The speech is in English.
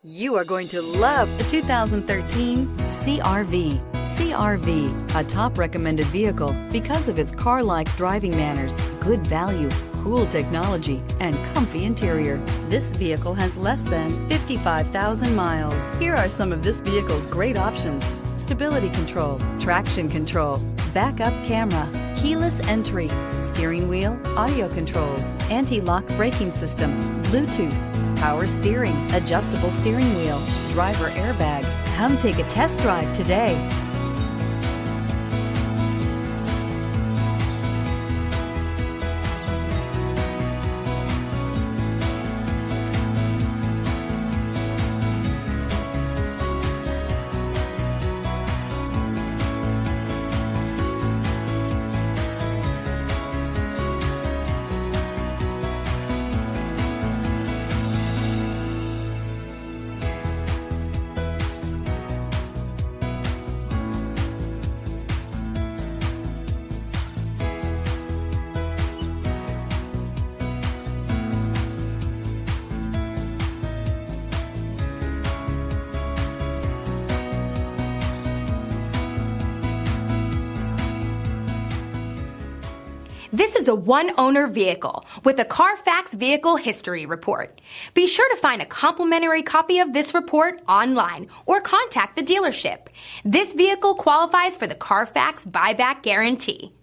You are going to love the 2013 CR-V. CR-V, a top recommended vehicle because of its car-like driving manners, good value, cool technology, and comfy interior. This vehicle has less than 55,000 miles. Here are some of this vehicle's great options: stability control, traction control, backup camera, keyless entry, steering wheel audio controls, anti-lock braking system, Bluetooth, power steering, adjustable steering wheel, driver airbag. Come take a test drive today. This is a one-owner vehicle with a Carfax Vehicle History Report. Be sure to find a complimentary copy of this report online or contact the dealership. This vehicle qualifies for the Carfax Buyback Guarantee.